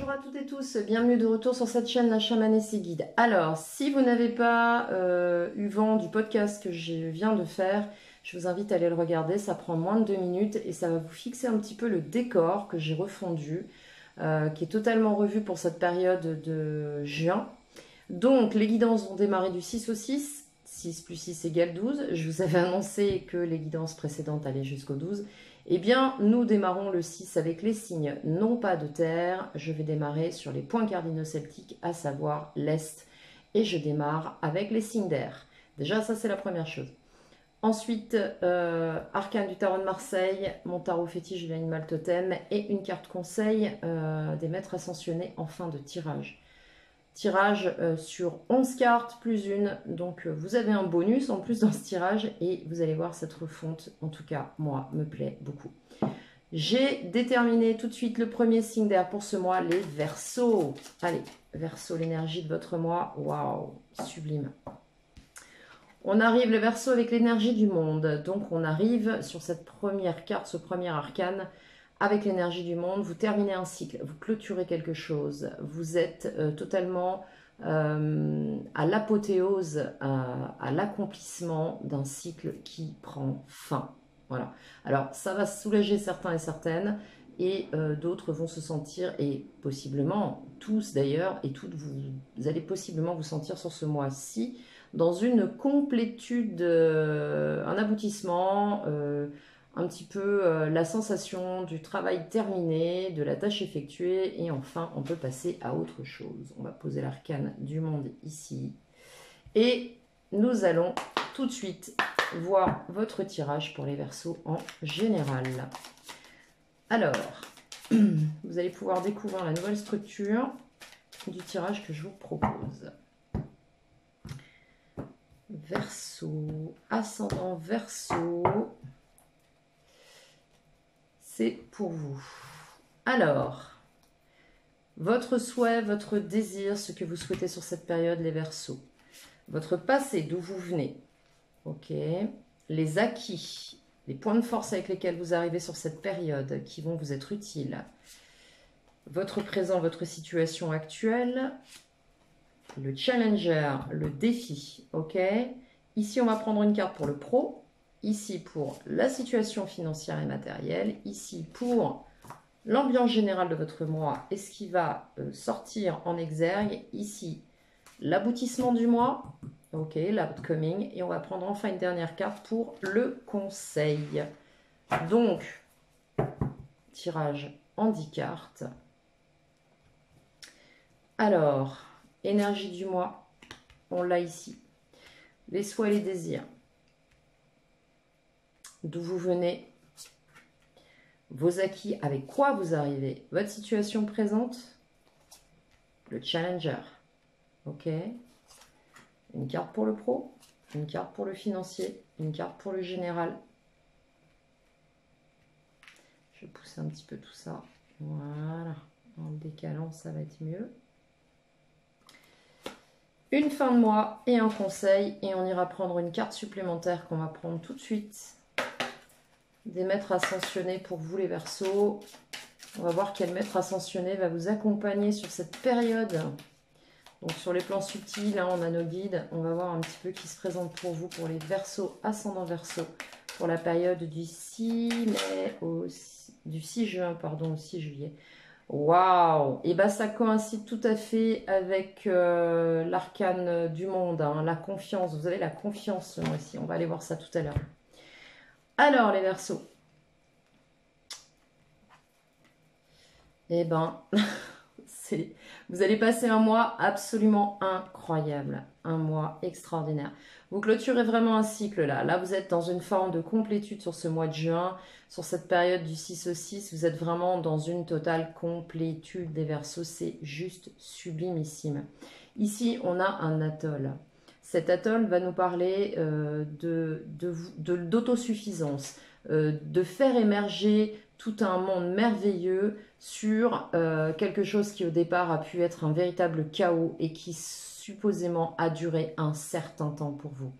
Bonjour à toutes et tous, bienvenue de retour sur cette chaîne La Chamane et ses guides. Alors, si vous n'avez pas eu vent du podcast que je viens de faire, je vous invite à aller le regarder, ça prend moins de 2 minutes et ça va vous fixer un petit peu le décor que j'ai refondu, qui est totalement revu pour cette période de juin. Donc, les guidances vont démarrer du 6 au 6, 6 plus 6 égale 12. Je vous avais annoncé que les guidances précédentes allaient jusqu'au 12. Eh bien, nous démarrons le 6 avec les signes non pas de terre. Je vais démarrer sur les points cardinaux celtiques, à savoir l'Est. Et je démarre avec les signes d'air. Déjà, ça, c'est la première chose. Ensuite, arcane du tarot de Marseille, mon tarot fétiche de l'animal totem et une carte conseil des maîtres ascensionnés en fin de tirage. Tirage sur 11 cartes plus une, donc vous avez un bonus en plus dans ce tirage et vous allez voir cette refonte, en tout cas moi, me plaît beaucoup. J'ai déterminé tout de suite le premier signe d'air pour ce mois, les Verseaux. Allez, Verseaux, l'énergie de votre mois, waouh, sublime. On arrive les Verseaux avec l'énergie du monde, donc on arrive sur cette première carte, ce premier arcane, avec l'énergie du monde, vous terminez un cycle, vous clôturez quelque chose, vous êtes totalement à l'apothéose, à l'accomplissement d'un cycle qui prend fin. Voilà. Alors, ça va soulager certains et certaines, et d'autres vont se sentir, et possiblement tous d'ailleurs, et toutes, vous allez possiblement vous sentir sur ce mois-ci, dans une complétude, un aboutissement, un petit peu la sensation du travail terminé, de la tâche effectuée, et enfin on peut passer à autre chose. On va poser l'arcane du monde ici et nous allons tout de suite voir votre tirage pour les Verseaux en général. Alors, vous allez pouvoir découvrir la nouvelle structure du tirage que je vous propose. Verseau, ascendant Verseau, c'est pour vous. Alors, votre souhait, votre désir, ce que vous souhaitez sur cette période, les Verseaux. Votre passé, d'où vous venez. Ok. Les acquis, les points de force avec lesquels vous arrivez sur cette période qui vont vous être utiles. Votre présent, votre situation actuelle. Le challenger, le défi. Ok. Ici, on va prendre une carte pour le pro. Ici pour la situation financière et matérielle, ici pour l'ambiance générale de votre mois et ce qui va sortir en exergue, ici l'aboutissement du mois, ok, l'outcoming, et on va prendre enfin une dernière carte pour le conseil. Donc, tirage en 10 cartes. Alors, énergie du mois, on l'a ici. Les souhaits et les désirs. D'où vous venez, vos acquis, avec quoi vous arrivez, votre situation présente, le challenger, ok, une carte pour le pro, une carte pour le financier, une carte pour le général. Je vais pousser un petit peu tout ça, voilà, en le décalant ça va être mieux. Une fin de mois et un conseil, et on ira prendre une carte supplémentaire qu'on va prendre tout de suite. Des maîtres ascensionnés pour vous les Verseaux. On va voir quel maître ascensionné va vous accompagner sur cette période. Donc sur les plans subtils, hein, on a nos guides. On va voir un petit peu qui se présente pour vous, pour les Verseaux, ascendant Verseau, pour la période du 6 mai du 6 juin, pardon, au 6 juillet. Waouh! Et bien ça coïncide tout à fait avec l'arcane du monde, hein, la confiance. Vous avez la confiance ce mois-ci. On va aller voir ça tout à l'heure. Alors, les Verseaux. Eh ben, vous allez passer un mois absolument incroyable. Un mois extraordinaire. Vous clôturez vraiment un cycle là. Là, vous êtes dans une forme de complétude sur ce mois de juin. Sur cette période du 6 au 6, vous êtes vraiment dans une totale complétude des Verseaux. C'est juste sublimissime. Ici, on a un atoll. Cet atoll va nous parler d'autosuffisance, de faire émerger tout un monde merveilleux sur quelque chose qui au départ a pu être un véritable chaos et qui supposément a duré un certain temps pour vous.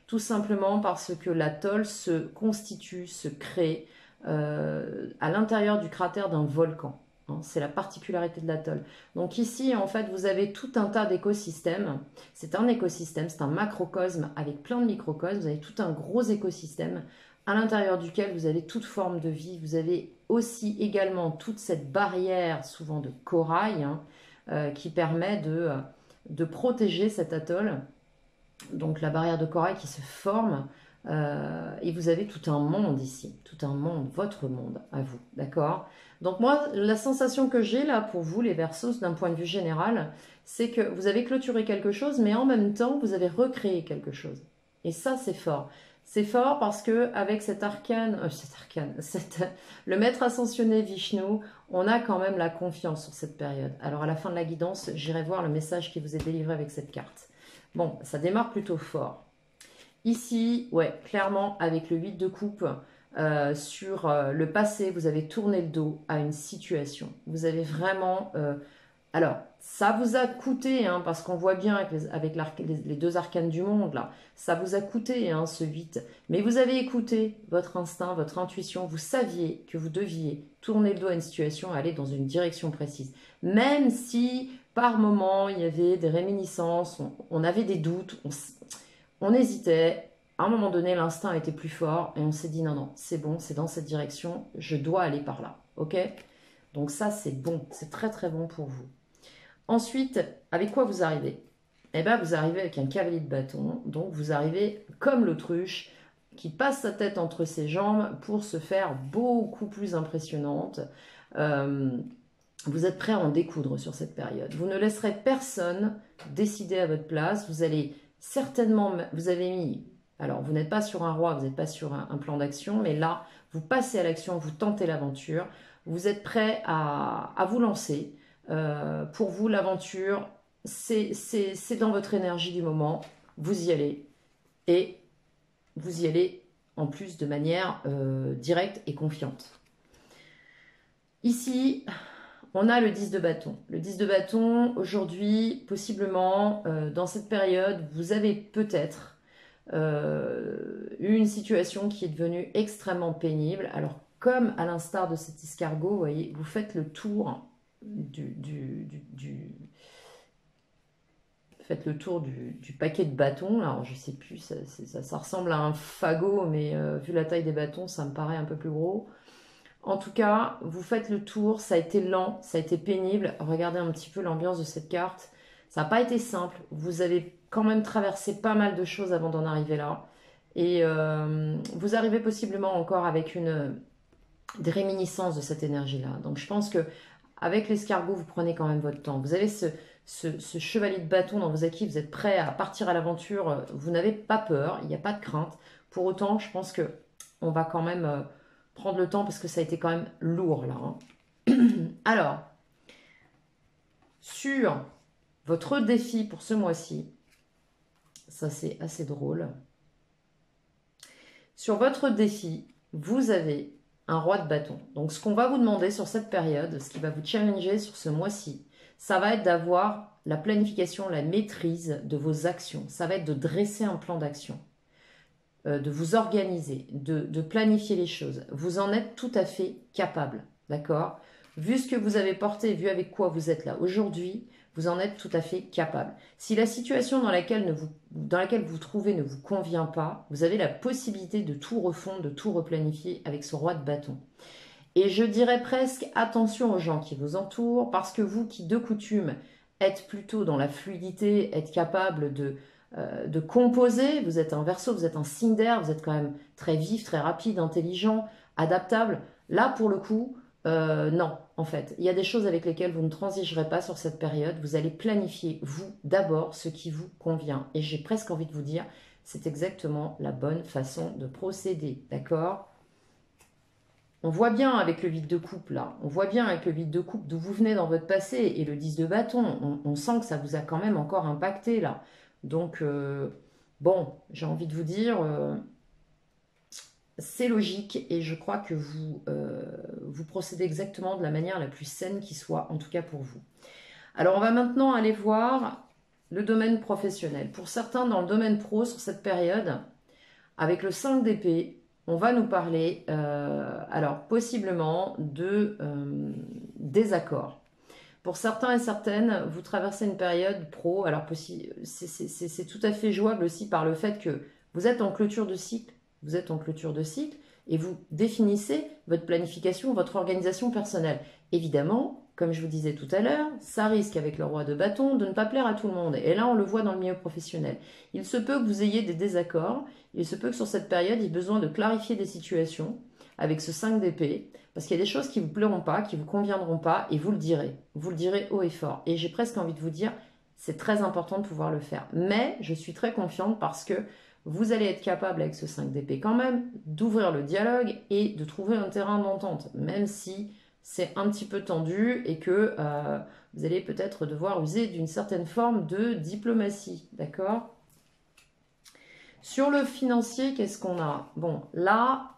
Tout simplement parce que l'atoll se constitue, se crée à l'intérieur du cratère d'un volcan. hein. C'est la particularité de l'atoll. Donc ici, en fait, vous avez tout un tas d'écosystèmes. C'est un écosystème, c'est un macrocosme avec plein de microcosmes. Vous avez tout un gros écosystème à l'intérieur duquel vous avez toute forme de vie. Vous avez aussi également toute cette barrière, souvent de corail, hein, qui permet de protéger cet atoll. Donc la barrière de corail qui se forme, et vous avez tout un monde ici, tout un monde, votre monde à vous, d'accord? Donc moi, la sensation que j'ai là pour vous, les Verseaux, d'un point de vue général, c'est que vous avez clôturé quelque chose, mais en même temps, vous avez recréé quelque chose. Et ça, c'est fort. C'est fort parce que avec le maître ascensionné Vishnu, on a quand même la confiance sur cette période. Alors à la fin de la guidance, j'irai voir le message qui vous est délivré avec cette carte. Bon, ça démarre plutôt fort. Ici, ouais, clairement, avec le 8 de coupe, sur le passé, vous avez tourné le dos à une situation. Vous avez vraiment... alors, ça vous a coûté, hein, parce qu'on voit bien avec les deux arcanes du monde, là, ça vous a coûté, hein, ce 8. Mais vous avez écouté votre instinct, votre intuition. Vous saviez que vous deviez tourner le dos à une situation, aller dans une direction précise. Même si, par moment, il y avait des réminiscences, on avait des doutes, on hésitait. À un moment donné, l'instinct était plus fort et on s'est dit non, non, c'est bon, c'est dans cette direction, je dois aller par là. Ok? Donc ça, c'est bon, c'est très très bon pour vous. Ensuite, avec quoi vous arrivez? Eh bien, vous arrivez avec un cavalier de bâton, donc vous arrivez comme l'autruche qui passe sa tête entre ses jambes pour se faire beaucoup plus impressionnante. Vous êtes prêt à en découdre sur cette période. Vous ne laisserez personne décider à votre place. Vous allez certainement, vous avez mis, alors vous n'êtes pas sur un roi, vous n'êtes pas sur un plan d'action, mais là, vous passez à l'action, vous tentez l'aventure. Vous êtes prêt à vous lancer. Pour vous, l'aventure, c'est dans votre énergie du moment. Vous y allez. Et vous y allez en plus de manière directe et confiante. Ici, on a le 10 de bâton. Le 10 de bâton, aujourd'hui, possiblement, dans cette période, vous avez peut-être eu une situation qui est devenue extrêmement pénible. Alors, comme à l'instar de cet escargot, vous voyez, vous faites le tour faites le tour du paquet de bâtons. Alors, je sais plus, ça ressemble à un fagot, mais vu la taille des bâtons, ça me paraît un peu plus gros. En tout cas, vous faites le tour, ça a été lent, ça a été pénible. Regardez un petit peu l'ambiance de cette carte. Ça n'a pas été simple. Vous avez quand même traversé pas mal de choses avant d'en arriver là. Et vous arrivez possiblement encore avec des réminiscences de cette énergie-là. Donc je pense que avec l'escargot, vous prenez quand même votre temps. Vous avez ce chevalier de bâton dans vos acquis, vous êtes prêt à partir à l'aventure. Vous n'avez pas peur, il n'y a pas de crainte. Pour autant, je pense que on va quand même... prendre le temps parce que ça a été quand même lourd là. Hein. Alors, sur votre défi pour ce mois-ci, ça c'est assez drôle. Sur votre défi, vous avez un roi de bâton. Donc ce qu'on va vous demander sur cette période, ce qui va vous challenger sur ce mois-ci, ça va être d'avoir la planification, la maîtrise de vos actions. Ça va être de dresser un plan d'action. De vous organiser, de planifier les choses. Vous en êtes tout à fait capable, d'accord? Vu ce que vous avez porté, vu avec quoi vous êtes là aujourd'hui, vous en êtes tout à fait capable. Si la situation dans laquelle vous vous trouvez ne vous convient pas, vous avez la possibilité de tout refondre, de tout replanifier avec ce roi de bâton. Et je dirais presque attention aux gens qui vous entourent, parce que vous qui de coutume êtes plutôt dans la fluidité, êtes capable de composer, vous êtes un Verseau, vous êtes un signe d'air, vous êtes quand même très vif, très rapide, intelligent, adaptable. Là, pour le coup, non, en fait. Il y a des choses avec lesquelles vous ne transigerez pas sur cette période. Vous allez planifier, vous, d'abord, ce qui vous convient. Et j'ai presque envie de vous dire, c'est exactement la bonne façon de procéder, d'accord? On voit bien avec le 8 de coupe, là. On voit bien avec le 8 de coupe d'où vous venez dans votre passé et le 10 de bâton. On sent que ça vous a quand même encore impacté, là. Donc, bon, j'ai envie de vous dire, c'est logique et je crois que vous procédez exactement de la manière la plus saine qui soit, en tout cas pour vous. Alors, on va maintenant aller voir le domaine professionnel. Pour certains, dans le domaine pro, sur cette période, avec le 5 d'épée, on va nous parler, alors possiblement de désaccords. Pour certains et certaines, vous traversez une période pro, alors c'est tout à fait jouable aussi par le fait que vous êtes en clôture de cycle, vous êtes en clôture de cycle, et vous définissez votre planification, votre organisation personnelle. Évidemment, comme je vous disais tout à l'heure, ça risque avec le roi de bâton de ne pas plaire à tout le monde. Et là, on le voit dans le milieu professionnel. Il se peut que vous ayez des désaccords, il se peut que sur cette période, il y ait besoin de clarifier des situations avec ce 5 d'épée, parce qu'il y a des choses qui ne vous plairont pas, qui ne vous conviendront pas, et vous le direz haut et fort. Et j'ai presque envie de vous dire, c'est très important de pouvoir le faire. Mais je suis très confiante parce que vous allez être capable avec ce 5 d'épée quand même d'ouvrir le dialogue et de trouver un terrain d'entente, même si c'est un petit peu tendu et que vous allez peut-être devoir user d'une certaine forme de diplomatie, d'accord? Sur le financier, qu'est-ce qu'on a? Bon, là,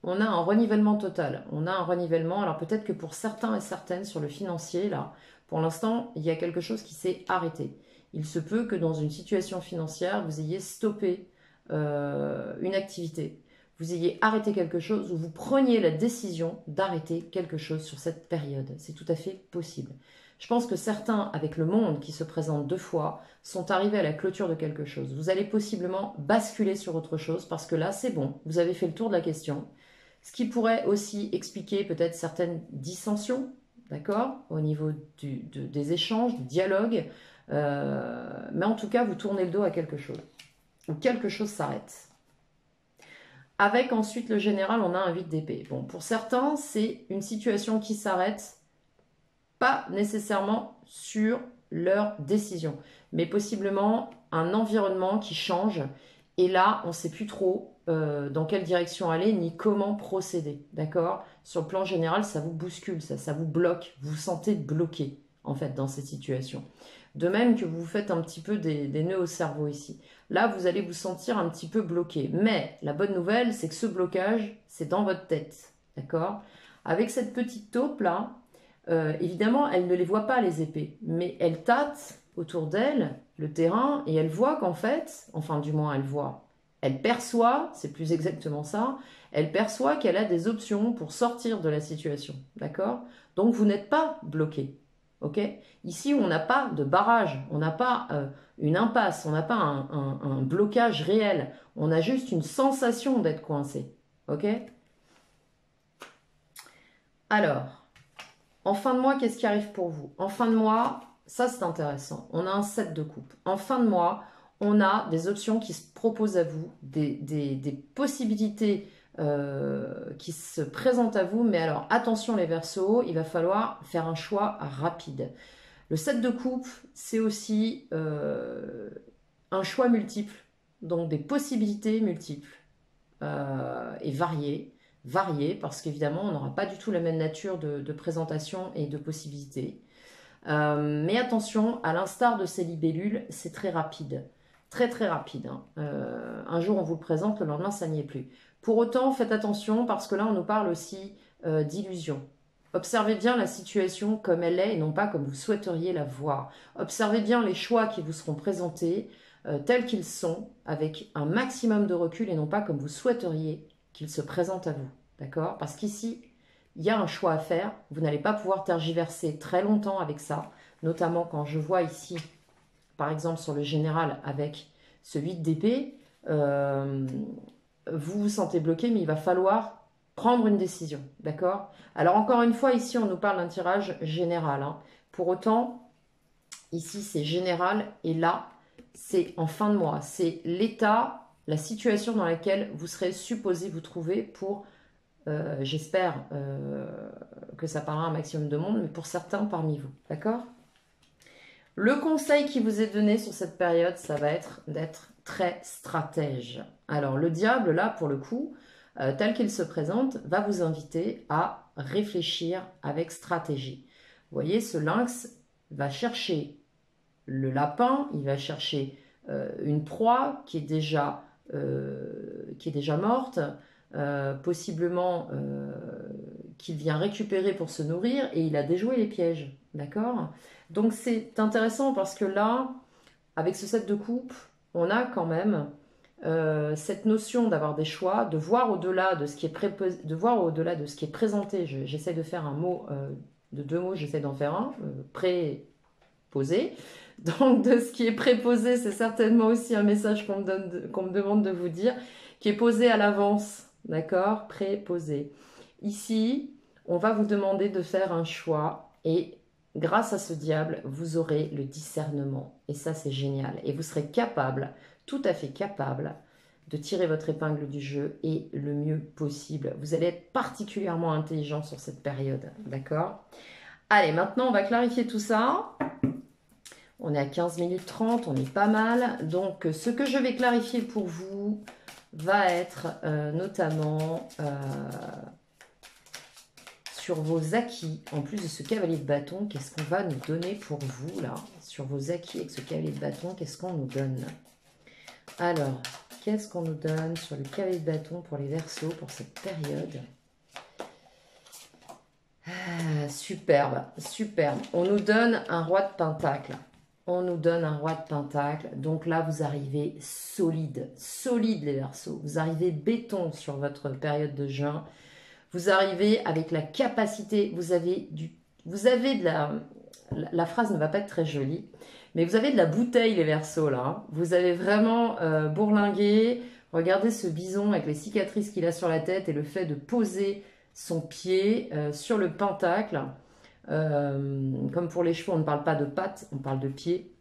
on a un renivellement total. On a un renivellement, alors peut-être que pour certains et certaines sur le financier, là, pour l'instant, il y a quelque chose qui s'est arrêté. Il se peut que dans une situation financière, vous ayez stoppé une activité, vous ayez arrêté quelque chose ou vous preniez la décision d'arrêter quelque chose sur cette période. C'est tout à fait possible. Je pense que certains, avec le monde qui se présente 2 fois, sont arrivés à la clôture de quelque chose. Vous allez possiblement basculer sur autre chose parce que là, c'est bon, vous avez fait le tour de la question. Ce qui pourrait aussi expliquer peut-être certaines dissensions, d'accord, au niveau des échanges, du dialogue. Mais en tout cas, vous tournez le dos à quelque chose. Ou quelque chose s'arrête. Avec ensuite le général, on a un 8 d'épée. Bon, pour certains, c'est une situation qui s'arrête, pas nécessairement sur leur décision, mais possiblement un environnement qui change. Et là, on ne sait plus trop dans quelle direction aller, ni comment procéder, d'accord? Sur le plan général, ça vous bouscule, ça vous bloque, vous vous sentez bloqué, en fait, dans cette situation. De même que vous faites un petit peu des nœuds au cerveau ici. Là, vous allez vous sentir un petit peu bloqué. Mais la bonne nouvelle, c'est que ce blocage, c'est dans votre tête. D'accord? Avec cette petite taupe là, évidemment, elle ne les voit pas les épées. Mais elle tâte autour d'elle le terrain et elle voit qu'en fait, enfin du moins elle voit, elle perçoit, c'est plus exactement ça, elle perçoit qu'elle a des options pour sortir de la situation. D'accord? Donc vous n'êtes pas bloqué. Ok? Ici, on n'a pas de barrage, on n'a pas une impasse, on n'a pas un blocage réel. On a juste une sensation d'être coincé. Ok? Alors, en fin de mois, qu'est-ce qui arrive pour vous? En fin de mois, ça c'est intéressant. On a un 7 de coupe. En fin de mois, on a des options qui se proposent à vous, des possibilités qui se présentent à vous. Mais alors, attention les Verseaux, il va falloir faire un choix rapide. Le 7 de coupe, c'est aussi un choix multiple, donc des possibilités multiples et variées. Variées, parce qu'évidemment, on n'aura pas du tout la même nature de présentation et de possibilités. Mais attention, à l'instar de ces libellules, c'est très rapide. Très très rapide. Hein. Un jour, on vous le présente, le lendemain, ça n'y est plus. Pour autant, faites attention, parce que là, on nous parle aussi d'illusion. Observez bien la situation comme elle est et non pas comme vous souhaiteriez la voir. Observez bien les choix qui vous seront présentés tels qu'ils sont, avec un maximum de recul et non pas comme vous souhaiteriez qu'ils se présentent à vous. D'accord? Parce qu'ici, il y a un choix à faire. Vous n'allez pas pouvoir tergiverser très longtemps avec ça, notamment quand je vois ici, par exemple sur le général avec ce 8 d'épée, vous vous sentez bloqué, mais il va falloir prendre une décision, d'accord? Alors encore une fois, ici on nous parle d'un tirage général. Hein. Pour autant, ici c'est général et là c'est en fin de mois. C'est l'état, la situation dans laquelle vous serez supposé vous trouver pour, j'espère que ça parlera un maximum de monde, mais pour certains parmi vous, d'accord? Le conseil qui vous est donné sur cette période, ça va être d'être très stratège. Alors le diable, là, pour le coup, tel qu'il se présente, va vous inviter à réfléchir avec stratégie. Vous voyez, ce lynx va chercher le lapin, il va chercher une proie qui est déjà morte, possiblement qu'il vient récupérer pour se nourrir, et il a déjoué les pièges, d'accord? Donc c'est intéressant parce que là, avec ce 7 de coupe, on a quand même cette notion d'avoir des choix, de voir au-delà de ce qui est présenté. J'essaie de faire un mot, de 2 mots, j'essaie d'en faire un, préposé. Donc de ce qui est préposé, c'est certainement aussi un message qu'on me demande de vous dire, qui est posé à l'avance, d'accord? Préposé. Ici, on va vous demander de faire un choix et grâce à ce diable, vous aurez le discernement. Et ça, c'est génial. Et vous serez capable, tout à fait capable, de tirer votre épingle du jeu et le mieux possible. Vous allez être particulièrement intelligent sur cette période, d'accord? Allez, maintenant, on va clarifier tout ça. On est à 15 minutes 30, on est pas mal. Donc, ce que je vais clarifier pour vous va être notamment sur vos acquis. En plus de ce cavalier de bâton, qu'est-ce qu'on va nous donner pour vous, là? Sur vos acquis avec ce cavalier de bâton, qu'est-ce qu'on nous donne? Alors, qu'est-ce qu'on nous donne sur le cavalier de bâton pour les Verseaux, pour cette période? Ah, superbe, superbe. On nous donne un roi de pentacle. On nous donne un roi de pentacle. Donc là, vous arrivez solide. Solide, les Verseaux. Vous arrivez béton sur votre période de juin. Vous arrivez avec la capacité. Vous avez de la phrase ne va pas être très jolie. Mais vous avez de la bouteille, les Verseaux, là. Vous avez vraiment bourlingué. Regardez ce bison avec les cicatrices qu'il a sur la tête et le fait de poser son pied sur le pentacle. Comme pour les chevaux, on ne parle pas de pattes, on parle de pied.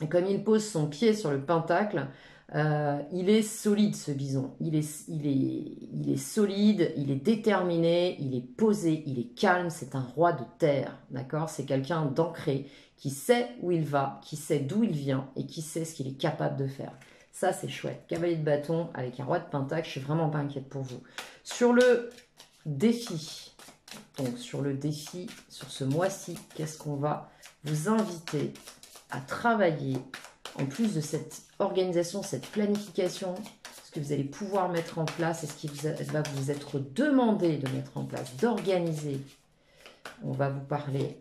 Et comme il pose son pied sur le pentacle, il est solide, ce bison. Il est solide, il est déterminé, il est posé, il est calme. C'est un roi de terre, d'accord? C'est quelqu'un d'ancré, qui sait où il va, qui sait d'où il vient et qui sait ce qu'il est capable de faire. Ça, c'est chouette. Cavalier de bâton avec un roi de pentacle, je suis vraiment pas inquiète pour vous. Sur le défi, donc sur le défi, sur ce mois-ci, qu'est-ce qu'on va vous inviter à travailler en plus de cette organisation, cette planification, ce que vous allez pouvoir mettre en place et ce qui va vous être demandé de mettre en place, d'organiser. On va vous parler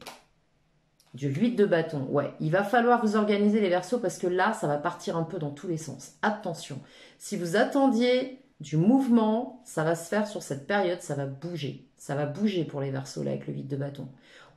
du 8 de bâton. Ouais, il va falloir vous organiser, les Verseaux, parce que là, ça va partir un peu dans tous les sens. Attention, si vous attendiez du mouvement, ça va se faire sur cette période, ça va bouger. Ça va bouger pour les Verseaux, là, avec le 8 de bâton.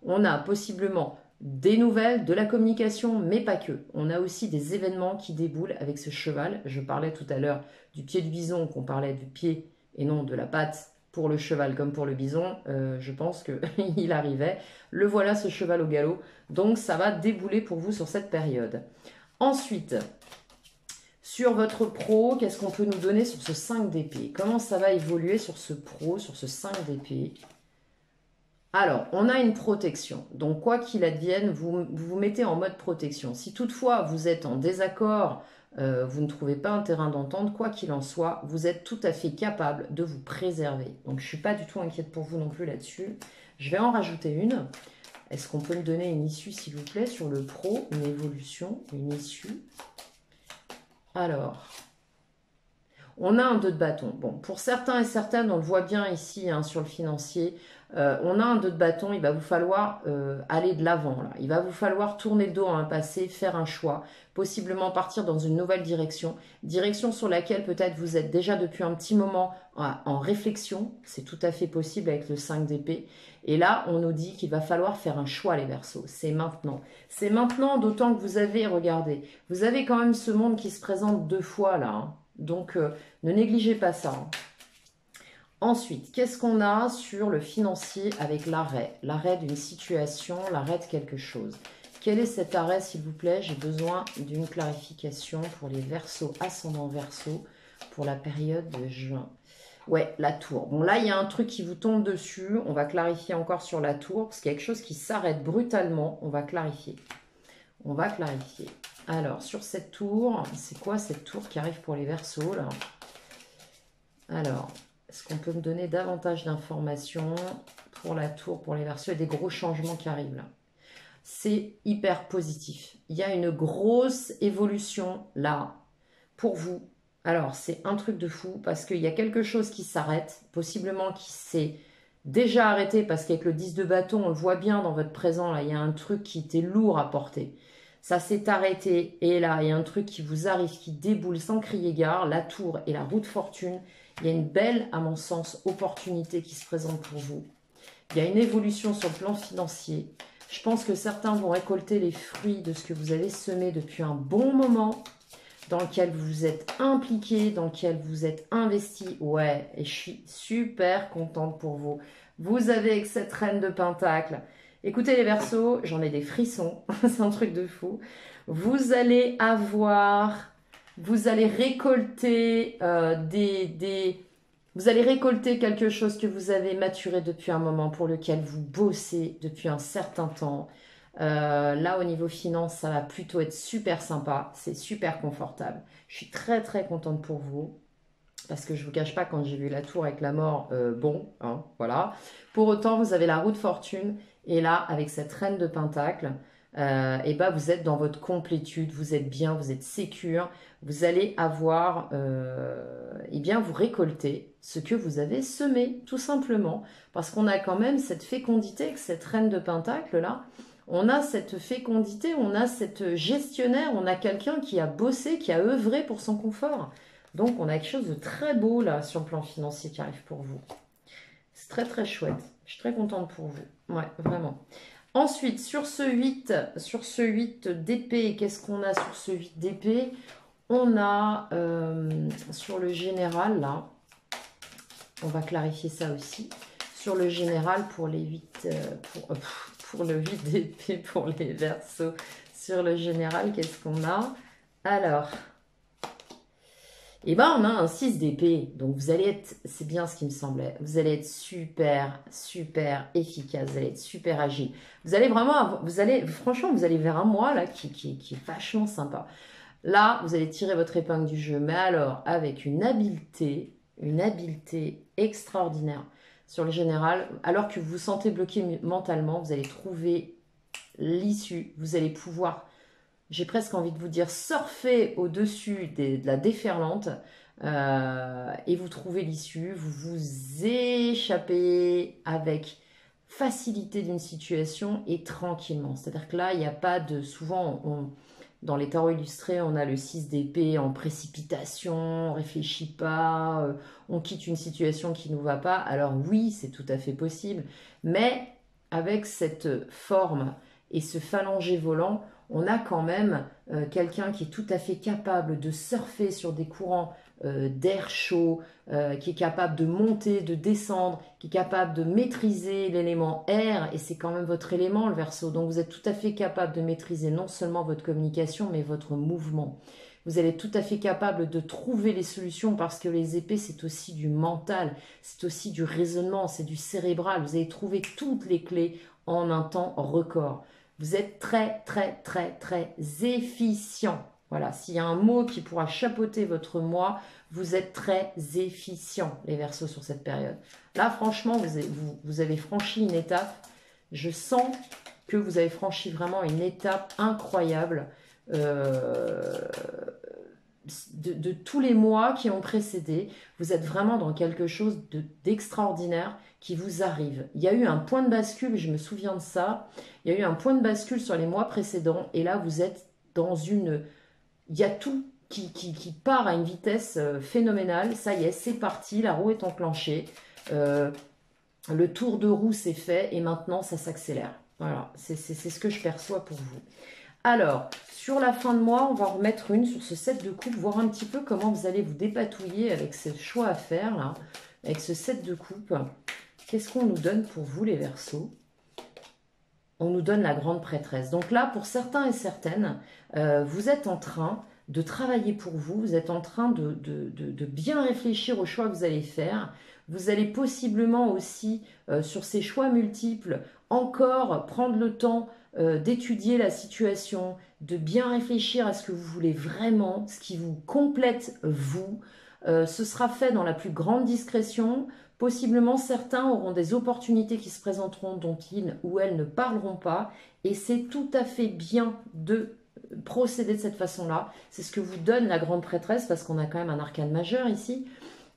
On a possiblement des nouvelles, de la communication, mais pas que. On a aussi des événements qui déboulent avec ce cheval. Je parlais tout à l'heure du pied du bison, qu'on parlait du pied et non de la patte pour le cheval comme pour le bison. Je pense qu'il arrivait. Le voilà, ce cheval au galop. Donc, ça va débouler pour vous sur cette période. Ensuite, sur votre pro, qu'est-ce qu'on peut nous donner sur ce 5 d'épée? Comment ça va évoluer sur ce pro, sur ce 5 d'épée? Alors, on a une protection. Donc, quoi qu'il advienne, vous vous mettez en mode protection. Si toutefois vous êtes en désaccord, vous ne trouvez pas un terrain d'entente, quoi qu'il en soit, vous êtes tout à fait capable de vous préserver. Donc, je ne suis pas du tout inquiète pour vous non plus là-dessus. Je vais en rajouter une. Est-ce qu'on peut me donner une issue, s'il vous plaît, sur le pro, une évolution, une issue? Alors, on a un 2 de bâton. Bon, pour certains et certaines, on le voit bien ici hein, sur le financier, on a un 2 de bâton, il va vous falloir aller de l'avant. Là. Il va vous falloir tourner le dos à un passé, faire un choix, possiblement partir dans une nouvelle direction, direction sur laquelle peut-être vous êtes déjà depuis un petit moment en réflexion, c'est tout à fait possible avec le 5 d'épée. Et là, on nous dit qu'il va falloir faire un choix, les Verseaux. C'est maintenant. C'est maintenant, d'autant que vous avez, regardez, vous avez quand même ce monde qui se présente 2 fois là. Hein. Donc, ne négligez pas ça. Hein. Ensuite, qu'est-ce qu'on a sur le financier avec l'arrêt? L'arrêt d'une situation, l'arrêt de quelque chose. Quel est cet arrêt, s'il vous plaît? J'ai besoin d'une clarification pour les Verseaux, ascendant Verseau, pour la période de juin. Ouais, la tour. Bon, là, il y a un truc qui vous tombe dessus. On va clarifier encore sur la tour, parce qu'il y a quelque chose qui s'arrête brutalement. On va clarifier. On va clarifier. Alors, sur cette tour, c'est quoi cette tour qui arrive pour les Verseaux, là? Alors, est-ce qu'on peut me donner davantage d'informations pour la tour, pour les Verseaux? Il y a des gros changements qui arrivent, là. C'est hyper positif. Il y a une grosse évolution, là, pour vous. Alors, c'est un truc de fou, parce qu'il y a quelque chose qui s'arrête, possiblement qui s'est déjà arrêté, parce qu'avec le 10 de bâton, on le voit bien dans votre présent, là, il y a un truc qui était lourd à porter. ça s'est arrêté. Et là, il y a un truc qui vous arrive, qui déboule sans crier gare, la tour et la roue de fortune. Il y a une belle, à mon sens, opportunité qui se présente pour vous. Il y a une évolution sur le plan financier. Je pense que certains vont récolter les fruits de ce que vous avez semé depuis un bon moment, dans lequel vous êtes impliqué, dans lequel vous êtes investi. Ouais, et je suis super contente pour vous. Vous avez avec cette reine de Pentacle. Écoutez les Verseaux, j'en ai des frissons. C'est un truc de fou. Vous allez récolter vous allez récolter quelque chose que vous avez maturé depuis un moment, pour lequel vous bossez depuis un certain temps. Là, au niveau finance, ça va plutôt être super sympa. C'est super confortable. Je suis très, très contente pour vous. Parce que je ne vous cache pas, quand j'ai vu la tour avec la mort, bon, hein, voilà. Pour autant, vous avez la roue de fortune. Et là, avec cette reine de Pentacle, et ben vous êtes dans votre complétude, vous êtes bien, vous êtes sécure, vous allez avoir, eh bien vous récolter ce que vous avez semé, tout simplement, parce qu'on a quand même cette fécondité avec cette reine de Pentacle là, on a cette fécondité, on a cette gestionnaire, on a quelqu'un qui a bossé, qui a œuvré pour son confort, donc on a quelque chose de très beau là sur le plan financier qui arrive pour vous. C'est très très chouette, je suis très contente pour vous, ouais, vraiment. Ensuite, sur ce 8 d'épée, qu'est-ce qu'on a sur ce 8 d'épée? On a, sur le général, là, on va clarifier ça aussi. Sur le général, pour les 8, pour le 8 d'épée, pour les Verseaux. Sur le général, qu'est-ce qu'on a? Alors, et ben on a un 6 d'épée, donc vous allez être, c'est bien ce qui me semblait, vous allez être super, super efficace, vous allez être super agile. Vous allez vraiment, franchement, vous allez vers un mois là qui est vachement sympa. Là, vous allez tirer votre épingle du jeu, mais alors avec une habileté extraordinaire sur le général. Alors que vous vous sentez bloqué mentalement, vous allez trouver l'issue, vous allez pouvoir... J'ai presque envie de vous dire, surfer au-dessus de la déferlante et vous trouvez l'issue. Vous vous échappez avec facilité d'une situation et tranquillement. C'est-à-dire que là, il n'y a pas de... Souvent, dans les tarots illustrés, on a le 6 d'épée en précipitation, on ne réfléchit pas, on quitte une situation qui ne nous va pas. Alors oui, c'est tout à fait possible, mais avec cette forme et ce phalange volant, on a quand même quelqu'un qui est tout à fait capable de surfer sur des courants d'air chaud, qui est capable de monter, de descendre, qui est capable de maîtriser l'élément air, et c'est quand même votre élément, le Verseau. Donc vous êtes tout à fait capable de maîtriser non seulement votre communication, mais votre mouvement. Vous allez être tout à fait capable de trouver les solutions, parce que les épées, c'est aussi du mental, c'est aussi du raisonnement, c'est du cérébral. Vous allez trouver toutes les clés en un temps record. Vous êtes très, très, très, très efficient. Voilà, s'il y a un mot qui pourra chapeauter votre moi, vous êtes très efficient, les Verseaux, sur cette période. Là, franchement, vous avez franchi une étape. Je sens que vous avez franchi vraiment une étape incroyable de tous les mois qui ont précédé. Vous êtes vraiment dans quelque chose d'extraordinaire qui vous arrive. Il y a eu un point de bascule, je me souviens de ça. Il y a eu un point de bascule sur les mois précédents, et là, vous êtes dans une... Il y a tout qui part à une vitesse phénoménale. Ça y est, c'est parti, la roue est enclenchée. Le tour de roue s'est fait, et maintenant, ça s'accélère. Voilà, c'est ce que je perçois pour vous. Alors, sur la fin de mois, on va remettre une sur ce set de coupe, voir un petit peu comment vous allez vous dépatouiller avec ce choix à faire, là, avec ce set de coupe. Qu'est-ce qu'on nous donne pour vous, les Verseaux? On nous donne la grande prêtresse. Donc là, pour certains et certaines, vous êtes en train de travailler pour vous, vous êtes en train de bien réfléchir aux choix que vous allez faire. Vous allez possiblement aussi, sur ces choix multiples, encore prendre le temps d'étudier la situation, de bien réfléchir à ce que vous voulez vraiment, ce qui vous complète vous. Ce sera fait dans la plus grande discrétion. Possiblement, certains auront des opportunités qui se présenteront dont ils ou elles ne parleront pas. Et c'est tout à fait bien de procéder de cette façon-là. C'est ce que vous donne la grande prêtresse, parce qu'on a quand même un arcane majeur ici.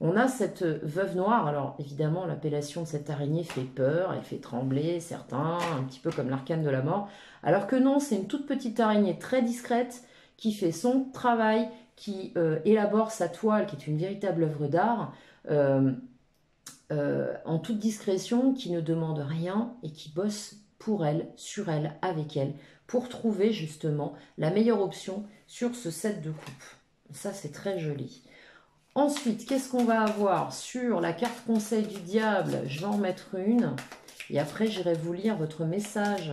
On a cette veuve noire. Alors évidemment, l'appellation de cette araignée fait peur, elle fait trembler certains, un petit peu comme l'arcane de la mort. Alors que non, c'est une toute petite araignée très discrète qui fait son travail, qui élabore sa toile, qui est une véritable œuvre d'art, en toute discrétion, qui ne demande rien et qui bosse pour elle, sur elle, avec elle, pour trouver justement la meilleure option sur ce set de coupe. Ça, c'est très joli. Ensuite, qu'est-ce qu'on va avoir sur la carte conseil du diable? Je vais en mettre une. Et après, j'irai vous lire votre message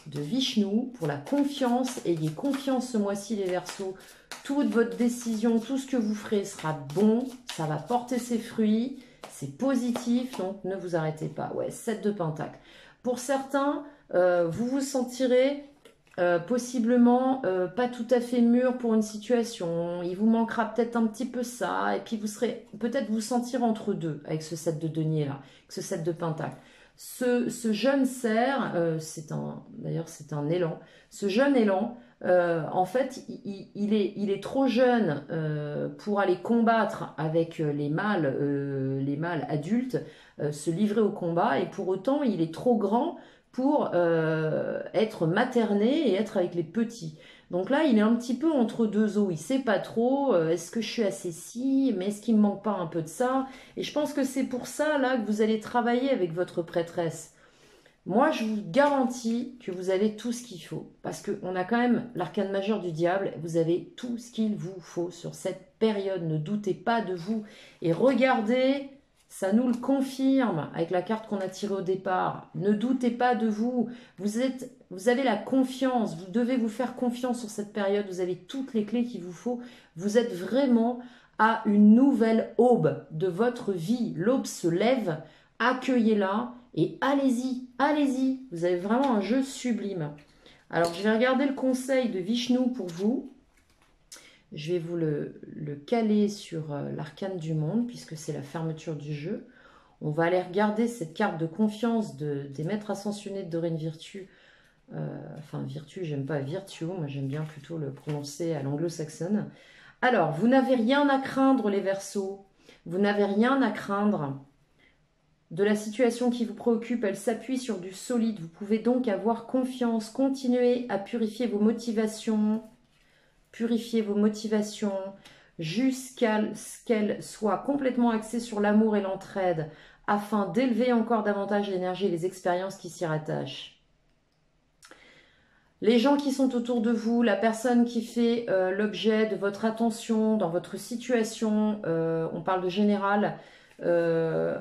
de Vishnu pour la confiance. Ayez confiance ce mois-ci, les Verseaux. Toute votre décision, tout ce que vous ferez sera bon. Ça va porter ses fruits. C'est positif, donc ne vous arrêtez pas. Ouais, 7 de Pentacle. Pour certains, vous vous sentirez possiblement pas tout à fait mûr pour une situation. Il vous manquera peut-être un petit peu ça. Et puis vous serez peut-être vous sentir entre deux avec ce 7 de denier là, avec ce 7 de Pentacle. Ce jeune cerf, d'ailleurs c'est un élan. Ce jeune élan, en fait, il est trop jeune pour aller combattre avec les mâles adultes, se livrer au combat, et pour autant, il est trop grand pour être materné et être avec les petits. Donc là, il est un petit peu entre deux eaux. Il ne sait pas trop, est-ce que je suis assez si, mais est-ce qu'il me manque pas un peu de ça? Et je pense que c'est pour ça là que vous allez travailler avec votre prêtresse. Moi, je vous garantis que vous avez tout ce qu'il faut. Parce qu'on a quand même l'arcane majeur du diable. Vous avez tout ce qu'il vous faut sur cette période. Ne doutez pas de vous. Et regardez, ça nous le confirme avec la carte qu'on a tirée au départ. Ne doutez pas de vous. Vous avez la confiance. Vous devez vous faire confiance sur cette période. Vous avez toutes les clés qu'il vous faut. Vous êtes vraiment à une nouvelle aube de votre vie. L'aube se lève. Accueillez-la. Et allez-y, allez-y, vous avez vraiment un jeu sublime. Alors, je vais regarder le conseil de Vishnu pour vous. Je vais vous le caler sur l'arcane du monde, puisque c'est la fermeture du jeu. On va aller regarder cette carte de confiance des maîtres ascensionnés de Dorine Virtue. Enfin, Virtue, j'aime pas Virtue, moi j'aime bien plutôt le prononcer à l'anglo-saxonne. Alors, vous n'avez rien à craindre, les Verseaux. Vous n'avez rien à craindre de la situation qui vous préoccupe, elle s'appuie sur du solide. Vous pouvez donc avoir confiance, continuer à purifier vos motivations jusqu'à ce qu'elles soient complètement axées sur l'amour et l'entraide, afin d'élever encore davantage l'énergie et les expériences qui s'y rattachent. Les gens qui sont autour de vous, la personne qui fait l'objet de votre attention dans votre situation, on parle de général.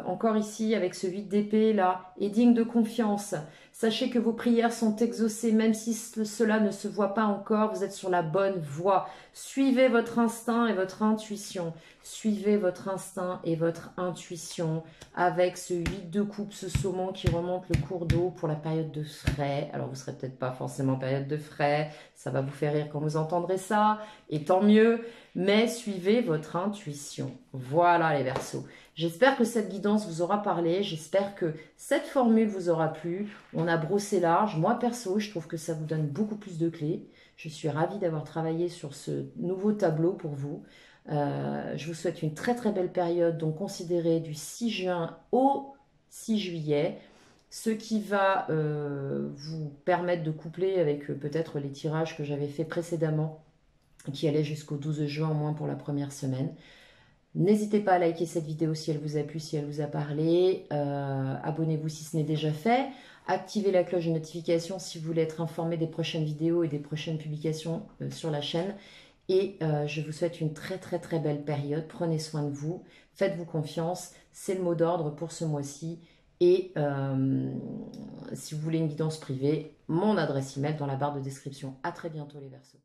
Encore ici avec ce 8 d'épée là, est digne de confiance. Sachez que vos prières sont exaucées, même si cela ne se voit pas encore, vous êtes sur la bonne voie. Suivez votre instinct et votre intuition. Suivez votre instinct et votre intuition avec ce 8 de coupe, ce saumon qui remonte le cours d'eau pour la période de frais. Alors vous ne serez peut-être pas forcément en période de frais, ça va vous faire rire quand vous entendrez ça, et tant mieux, mais suivez votre intuition. Voilà les Verseaux. J'espère que cette guidance vous aura parlé, j'espère que cette formule vous aura plu. On a brossé large. Moi, perso, je trouve que ça vous donne beaucoup plus de clés. Je suis ravie d'avoir travaillé sur ce nouveau tableau pour vous. Je vous souhaite une très très belle période, donc considérez du 6 juin au 6 juillet, ce qui va vous permettre de coupler avec peut-être les tirages que j'avais fait précédemment, qui allaient jusqu'au 12 juin au moins pour la première semaine. N'hésitez pas à liker cette vidéo si elle vous a plu, si elle vous a parlé. Abonnez-vous si ce n'est déjà fait. Activez la cloche de notification si vous voulez être informé des prochaines vidéos et des prochaines publications sur la chaîne. Et je vous souhaite une très très très belle période. Prenez soin de vous. Faites-vous confiance. C'est le mot d'ordre pour ce mois-ci. Et si vous voulez une guidance privée, mon adresse email dans la barre de description. À très bientôt les Verseaux.